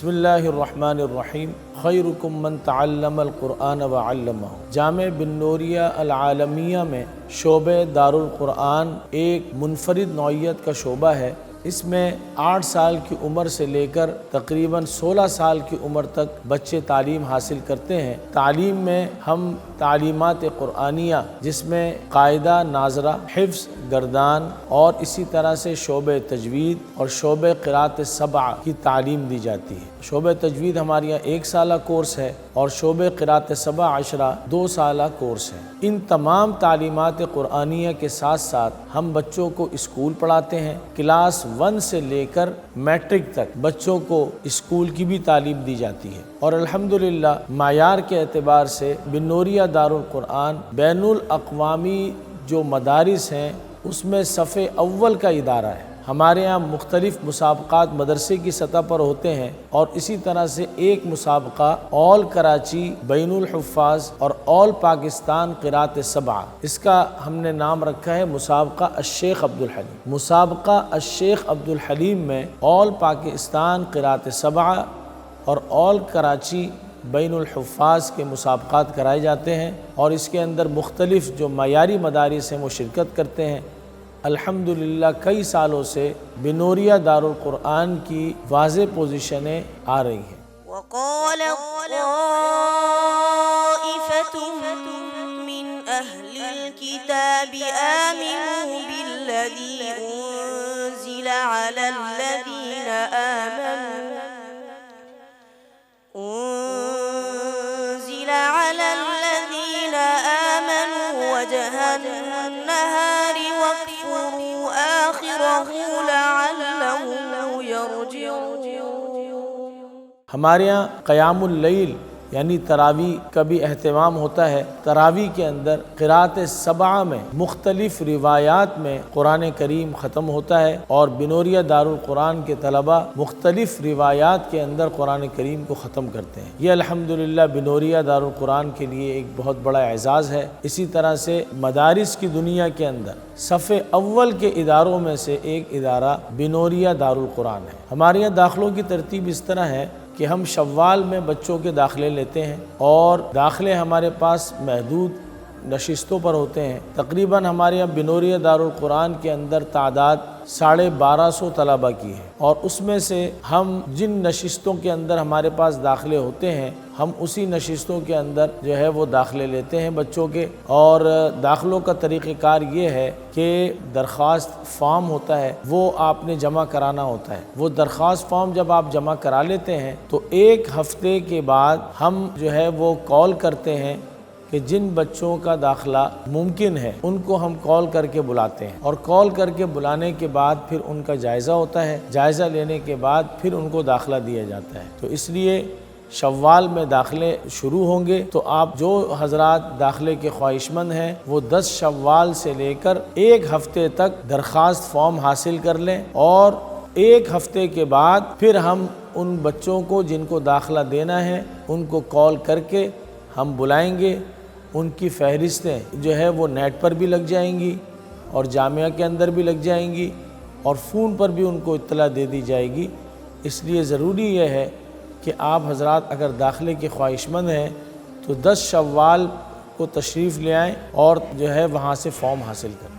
بسم اللہ الرحمن الرحیم خیرکم من تعلم القرآن وعلمہ۔ جامعہ بن نوریہ العالمیہ میں شعبہ دارالقرآن ایک منفرد نوعیت کا شعبہ ہے۔ اس میں 8 سال کی عمر سے لے کر تقریباً 16 سال کی عمر تک بچے تعلیم حاصل کرتے ہیں۔ تعلیم میں ہم تعلیمات قرآنیہ جس میں قاعدہ ناظرہ، حفظ، گردان اور اسی طرح سے شعبہ تجوید اور شعبہ قراءت سبع کی تعلیم دی جاتی ہے۔ شعبہ تجوید ہمارے یہاں 1 سالہ کورس ہے اور شعبہ قراءت سبع عشرہ 2 سالہ کورس ہے۔ ان تمام تعلیمات قرآنیہ کے ساتھ ساتھ ہم بچوں کو اسکول پڑھاتے ہیں۔ کلاس 1 سے لے کر میٹرک تک بچوں کو اسکول کی بھی تعلیم دی جاتی ہے، اور الحمدللہ معیار کے اعتبار سے بن نوریہ دارالقرآن بین الاقوامی جو مدارس ہیں اس میں صف اول کا ادارہ ہے۔ ہمارے ہاں مختلف مسابقات مدرسے کی سطح پر ہوتے ہیں، اور اسی طرح سے ایک مسابقہ آل کراچی بین الحفاظ اور آل پاکستان قراءت سبع، اس کا ہم نے نام رکھا ہے مسابقہ الشیخ عبدالحلیم۔ مسابقہ الشیخ عبدالحلیم میں آل پاکستان قراءت سبع اور آل کراچی بین الحفاظ کے مسابقات کرائے جاتے ہیں، اور اس کے اندر مختلف جو معیاری مدارس ہیں وہ شرکت کرتے ہیں۔ الحمدللہ کئی سالوں سے بن نوریہ دارالقرآن کی واضح پوزیشنیں آ رہی ہیں۔ وقال طائفة من أهل الكتاب آمنوا بالذي أنزل على الذين آمنوا وجه النهار واكفروا آخره لعلهم يرجعون۔ ہمارے ہاں قیام اللیل یعنی تراویح کا بھی اہتمام ہوتا ہے۔ تراویح کے اندر قراءت سبع میں مختلف روایات میں قرآن کریم ختم ہوتا ہے، اور بن نوریہ دارالقرآن کے طلباء مختلف روایات کے اندر قرآن کریم کو ختم کرتے ہیں۔ یہ الحمدللہ بن نوریہ دارالقرآن کے لیے ایک بہت بڑا اعزاز ہے۔ اسی طرح سے مدارس کی دنیا کے اندر صف اول کے اداروں میں سے ایک ادارہ بن نوریہ دارالقرآن ہے۔ ہمارے یہاں داخلوں کی ترتیب اس طرح ہے کہ ہم شوال میں بچوں کے داخلے لیتے ہیں، اور داخلے ہمارے پاس محدود نشستوں پر ہوتے ہیں۔ تقریباً ہمارے یہاں بن نوریہ دارالقرآن کے اندر تعداد 1250 طلبہ کی ہے، اور اس میں سے ہم جن نشستوں کے اندر ہمارے پاس داخلے ہوتے ہیں ہم اسی نشستوں کے اندر جو ہے وہ داخلے لیتے ہیں بچوں کے۔ اور داخلوں کا طریقہ کار یہ ہے کہ درخواست فارم ہوتا ہے وہ آپ نے جمع کرانا ہوتا ہے۔ وہ درخواست فارم جب آپ جمع کرا لیتے ہیں تو 1 ہفتے کے بعد ہم جو ہے وہ کال کرتے ہیں کہ جن بچوں کا داخلہ ممکن ہے ان کو ہم کال کر کے بلاتے ہیں، اور کال کر کے بلانے کے بعد پھر ان کا جائزہ ہوتا ہے۔ جائزہ لینے کے بعد پھر ان کو داخلہ دیا جاتا ہے۔ تو اس لیے شوال میں داخلے شروع ہوں گے، تو آپ جو حضرات داخلے کے خواہش مند ہیں وہ 10 شوال سے لے کر 1 ہفتے تک درخواست فارم حاصل کر لیں، اور 1 ہفتے کے بعد پھر ہم ان بچوں کو جن کو داخلہ دینا ہے ان کو کال کر کے ہم بلائیں گے۔ ان کی فہرستیں جو ہے وہ نیٹ پر بھی لگ جائیں گی اور جامعہ کے اندر بھی لگ جائیں گی، اور فون پر بھی ان کو اطلاع دے دی جائے گی۔ اس لیے ضروری یہ ہے کہ آپ حضرات اگر داخلے کے خواہش مند ہیں تو 10 شوال کو تشریف لے آئیں اور جو ہے وہاں سے فارم حاصل کریں۔